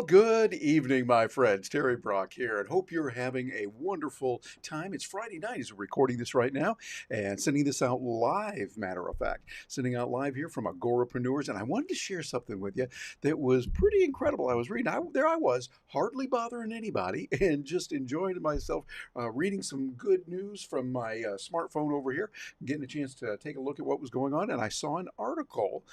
Good evening, my friends. Terry Brock here, and hope you're having a wonderful time. It's Friday night as we're recording this right now and sending this out live, matter of fact. Sending out live here from Agorapreneurs, and I wanted to share something with you that was pretty incredible. I was reading, there I was, hardly bothering anybody and just enjoying myself, reading some good news from my smartphone over here, getting a chance to take a look at what was going on, and I saw an article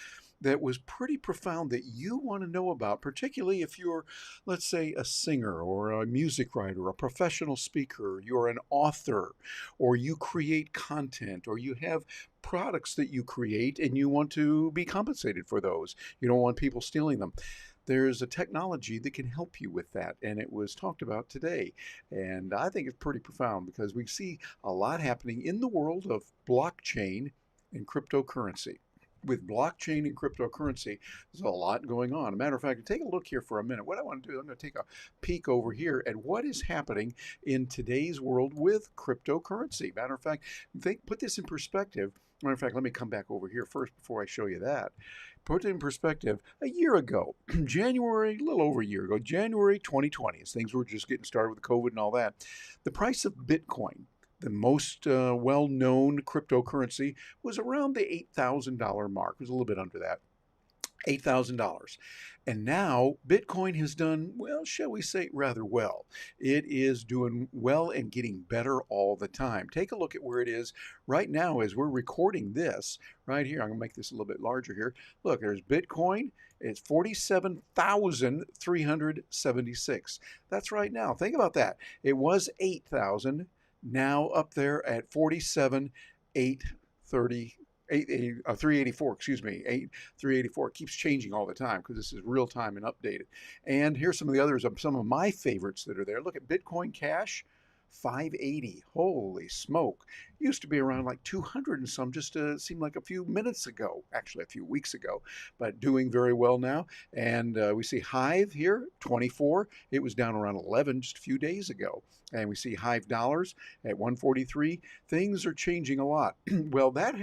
that was pretty profound that you want to know about, particularly if you're, let's say, a singer or a music writer, a professional speaker, you're an author, or you create content, or you have products that you create and you want to be compensated for those. You don't want people stealing them. There's a technology that can help you with that, and it was talked about today. And I think it's pretty profound because we see a lot happening in the world of blockchain and cryptocurrency. With blockchain and cryptocurrency, there's a lot going on. As a matter of fact, take a look here for a minute. What I want to do, I'm going to take a peek over here at what is happening in today's world with cryptocurrency. Matter of fact, put this in perspective. Matter of fact, let me come back over here first before I show you that. Put it in perspective, a year ago, January, a little over a year ago, January 2020, as things were just getting started with COVID and all that, the price of Bitcoin, the most well-known cryptocurrency, was around the $8,000 mark. It was a little bit under that, $8,000. And now Bitcoin has done, well, shall we say, rather well. It is doing well and getting better all the time. Take a look at where it is right now as we're recording this right here. I'm going to make this a little bit larger here. Look, there's Bitcoin. It's 47,376. That's right now. Think about that. It was 8,000. Now up there at 47,830. 384, excuse me, 384. It keeps changing all the time because this is real time and updated. And here's some of the others, some of my favorites that are there. Look at Bitcoin Cash, 580. Holy smoke. Used to be around like 200 and some, just seemed like a few minutes ago, actually a few weeks ago, but doing very well now. And we see Hive here, 24. It was down around 11 just a few days ago. And we see Hive dollars at 143. Things are changing a lot. Well, that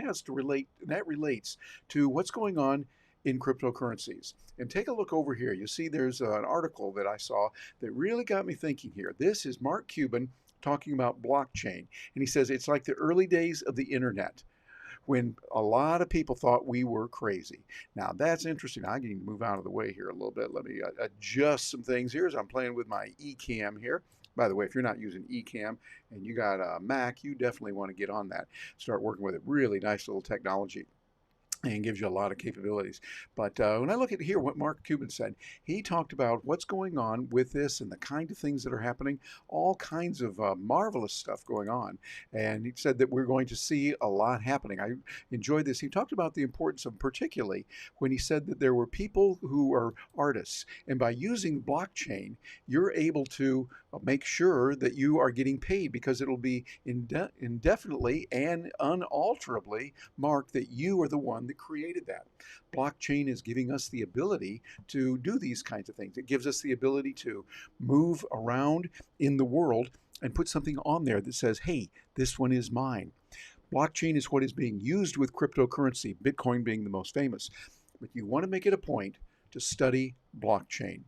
relates to what's going on in cryptocurrencies. And take a look over here. You see there's an article that I saw that really got me thinking here. This is Mark Cuban talking about blockchain. And he says it's like the early days of the internet, when a lot of people thought we were crazy. Now that's interesting. I can move out of the way here a little bit. Let me adjust some things here as I'm playing with my eCam here. By the way, if you're not using eCam and you got a Mac, you definitely want to get on that. Start working with it. Really nice little technology, and gives you a lot of capabilities. But when I look at here what Mark Cuban said, he talked about what's going on with this and the kind of things that are happening, all kinds of marvelous stuff going on. And he said that we're going to see a lot happening. I enjoyed this. He talked about the importance of, particularly when he said that there were people who are artists, and by using blockchain, you're able to make sure that you are getting paid, because it'll be indefinitely and unalterably marked that you are the one that created that. Blockchain is giving us the ability to do these kinds of things. It gives us the ability to move around in the world and put something on there that says, hey, this one is mine. Blockchain is what is being used with cryptocurrency, Bitcoin being the most famous. But you want to make it a point to study blockchain,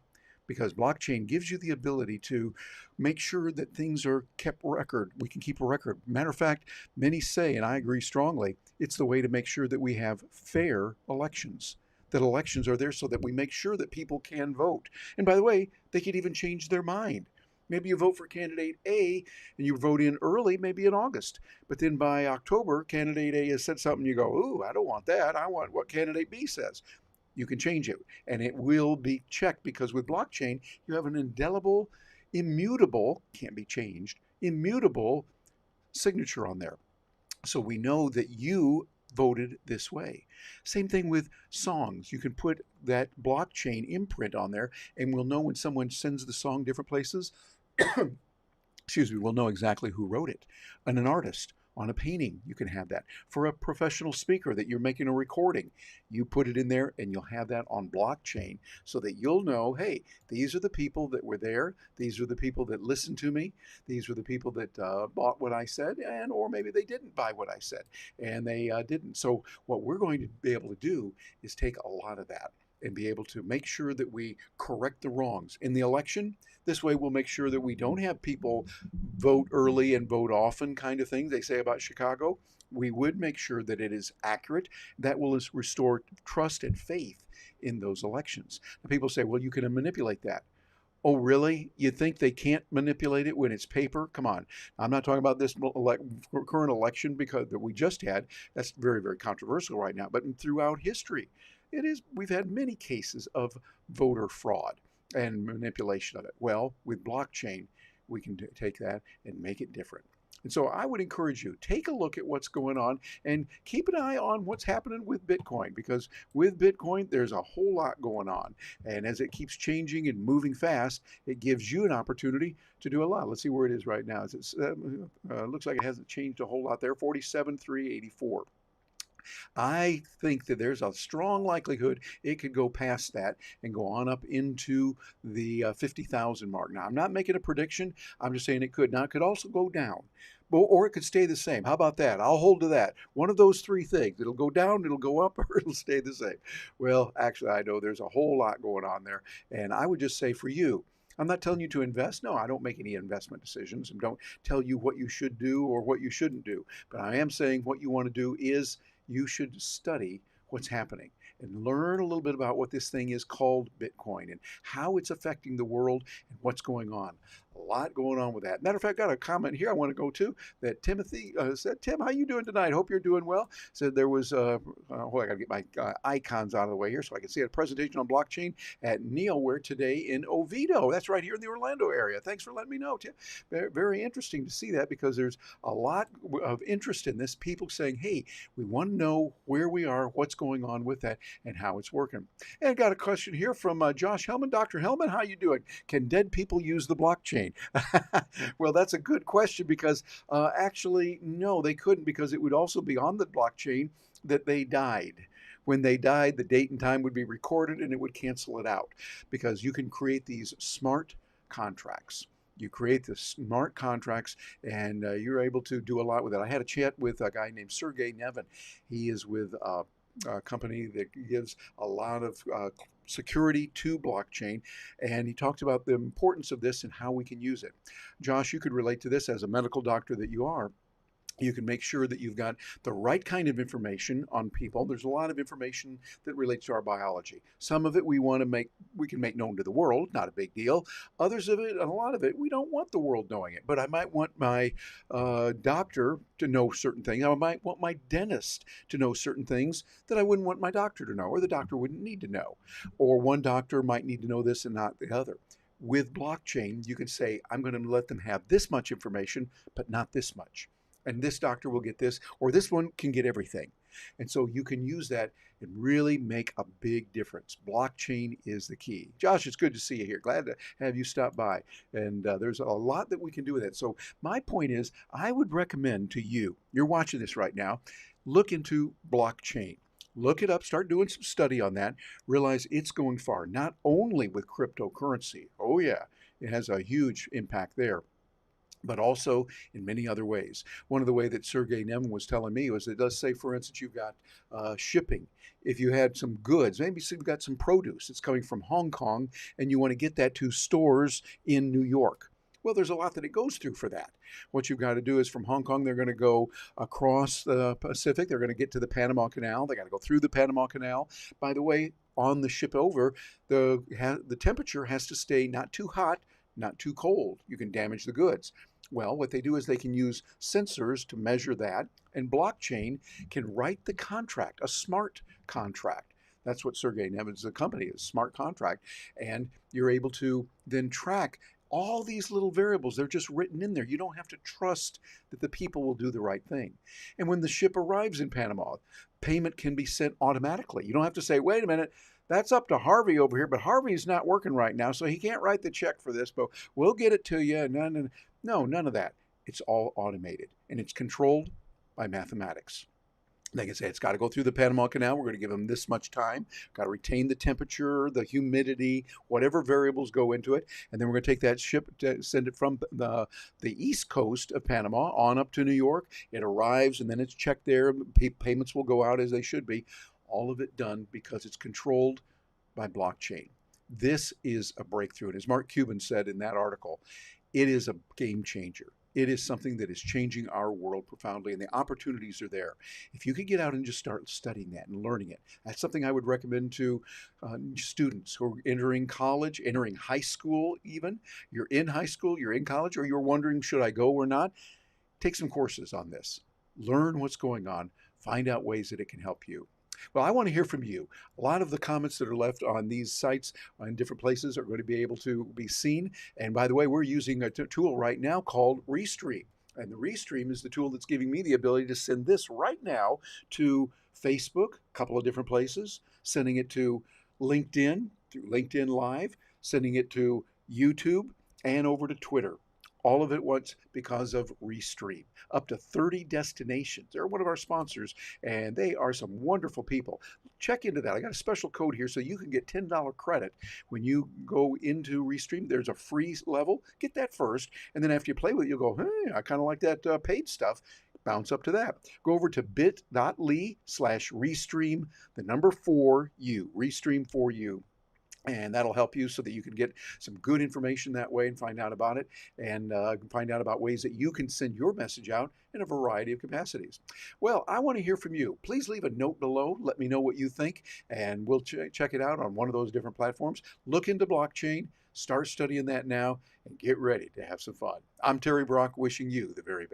because blockchain gives you the ability to make sure that things are kept record. We can keep a record. Matter of fact, many say, and I agree strongly, it's the way to make sure that we have fair elections, that elections are there so that we make sure that people can vote. And by the way, they could even change their mind. Maybe you vote for candidate A and you vote in early, maybe in August. But then by October, candidate A has said something, you go, ooh, I don't want that. I want what candidate B says. You can change it, and it will be checked, because with blockchain, you have an indelible, immutable, can't be changed, immutable signature on there. So we know that you voted this way. Same thing with songs. You can put that blockchain imprint on there, and we'll know when someone sends the song different places. Excuse me, we'll know exactly who wrote it. And an artist on a painting, you can have that. For a professional speaker that you're making a recording, you put it in there and you'll have that on blockchain, so that you'll know, hey, these are the people that were there. These are the people that listened to me. These were the people that bought what I said, and or maybe they didn't buy what I said and they didn't. So what we're going to be able to do is take a lot of that and be able to make sure that we correct the wrongs in the election. This way we'll make sure that we don't have people vote early and vote often kind of thing they say about Chicago. We would make sure that it is accurate. That will restore trust and faith in those elections. And people say, well, you can manipulate that. Oh, really? You think they can't manipulate it when it's paper? Come on. I'm not talking about this current election because that we just had. That's very, very controversial right now. But throughout history, we've had many cases of voter fraud and manipulation of it. Well, with blockchain, we can take that and make it different. And so I would encourage you, take a look at what's going on and keep an eye on what's happening with Bitcoin, because with Bitcoin, there's a whole lot going on. And as it keeps changing and moving fast, it gives you an opportunity to do a lot. Let's see where it is right now. It looks like it hasn't changed a whole lot there, 47,384. I think that there's a strong likelihood it could go past that and go on up into the 50,000 mark. Now, I'm not making a prediction. I'm just saying it could. Now, it could also go down, or it could stay the same. How about that? I'll hold to that. One of those three things. It'll go down, it'll go up, or it'll stay the same. Well, actually, I know there's a whole lot going on there. And I would just say for you, I'm not telling you to invest. No, I don't make any investment decisions and don't tell you what you should do or what you shouldn't do. But I am saying what you want to do is you should study what's happening and learn a little bit about what this thing is called Bitcoin and how it's affecting the world and what's going on. A lot going on with that. Matter of fact, I got a comment here I want to go to that Timothy said, Tim, how you doing tonight? Hope you're doing well. Said there was, I got to get my icons out of the way here so I can see a presentation on blockchain at Neoware today in Oviedo. That's right here in the Orlando area. Thanks for letting me know, Tim. Very, very interesting to see that because there's a lot of interest in this. People saying, hey, we want to know where we are, what's going on with that, and how it's working. And I got a question here from Josh Hellman. Dr. Hellman, how you doing? Can dead people use the blockchain? Well, that's a good question because actually, no, they couldn't, because it would also be on the blockchain that they died. When they died, the date and time would be recorded and it would cancel it out, because you can create these smart contracts. You create the smart contracts and you're able to do a lot with it. I had a chat with a guy named Sergey Nevin. He is with a company that gives a lot of security to blockchain, and he talked about the importance of this and how we can use it. Josh, you could relate to this as a medical doctor that you are. You can make sure that you've got the right kind of information on people. There's a lot of information that relates to our biology. Some of it we can make known to the world, not a big deal. Others of it, and a lot of it, we don't want the world knowing it. But I might want my doctor to know certain things. I might want my dentist to know certain things that I wouldn't want my doctor to know, or the doctor wouldn't need to know. Or one doctor might need to know this and not the other. With blockchain, you can say, I'm going to let them have this much information, but not this much. And this doctor will get this, or this one can get everything. And so you can use that and really make a big difference. Blockchain is the key. Josh, it's good to see you here. Glad to have you stop by. And there's a lot that we can do with it. So my point is, I would recommend to you, you're watching this right now, look into blockchain. Look it up, start doing some study on that. Realize it's going far, not only with cryptocurrency. Oh yeah, it has a huge impact there, but also in many other ways. One of the ways that Sergey Nevin was telling me was it does say, for instance, you've got shipping. If you had some goods, maybe you've got some produce that's coming from Hong Kong and you want to get that to stores in New York. Well, there's a lot that it goes through for that. What you've got to do is from Hong Kong, they're going to go across the Pacific. They're going to get to the Panama Canal. They got to go through the Panama Canal. By the way, on the ship over, the temperature has to stay not too hot, not too cold. You can damage the goods. Well, what they do is they can use sensors to measure that, and blockchain can write the contract, a smart contract. That's what Sergey Nevin's the company is, smart contract. And you're able to then track all these little variables. They're just written in there. You don't have to trust that the people will do the right thing. And when the ship arrives in Panama, payment can be sent automatically. You don't have to say, wait a minute, that's up to Harvey over here, but Harvey's not working right now, so he can't write the check for this, but we'll get it to you. No, none of that. It's all automated, and it's controlled by mathematics. They can say it's got to go through the Panama Canal. We're going to give them this much time. Got to retain the temperature, the humidity, whatever variables go into it. And then we're going to take that ship, send it from the east coast of Panama on up to New York. It arrives, and then it's checked there. Payments will go out as they should be. All of it done because it's controlled by blockchain. This is a breakthrough. And as Mark Cuban said in that article, it is a game changer. It is something that is changing our world profoundly, and the opportunities are there. If you could get out and just start studying that and learning it, that's something I would recommend to students who are entering college, entering high school even. You're in high school, you're in college, or you're wondering, should I go or not? Take some courses on this. Learn what's going on. Find out ways that it can help you. Well, I want to hear from you. A lot of the comments that are left on these sites in different places are going to be able to be seen. And by the way, we're using a tool right now called Restream. And the Restream is the tool that's giving me the ability to send this right now to Facebook, a couple of different places, sending it to LinkedIn, through LinkedIn Live, sending it to YouTube, and over to Twitter. All of it once because of Restream. Up to 30 destinations. They're one of our sponsors, and they are some wonderful people. Check into that. I got a special code here so you can get $10 credit when you go into Restream. There's a free level. Get that first, and then after you play with it, you'll go, hey, I kind of like that paid stuff. Bounce up to that. Go over to bit.ly/Restream, the number 4U, Restream 4U. And that'll help you so that you can get some good information that way and find out about it, and find out about ways that you can send your message out in a variety of capacities. Well, I want to hear from you. Please leave a note below. Let me know what you think, and we'll check it out on one of those different platforms. Look into blockchain, start studying that now, and get ready to have some fun. I'm Terry Brock, wishing you the very best.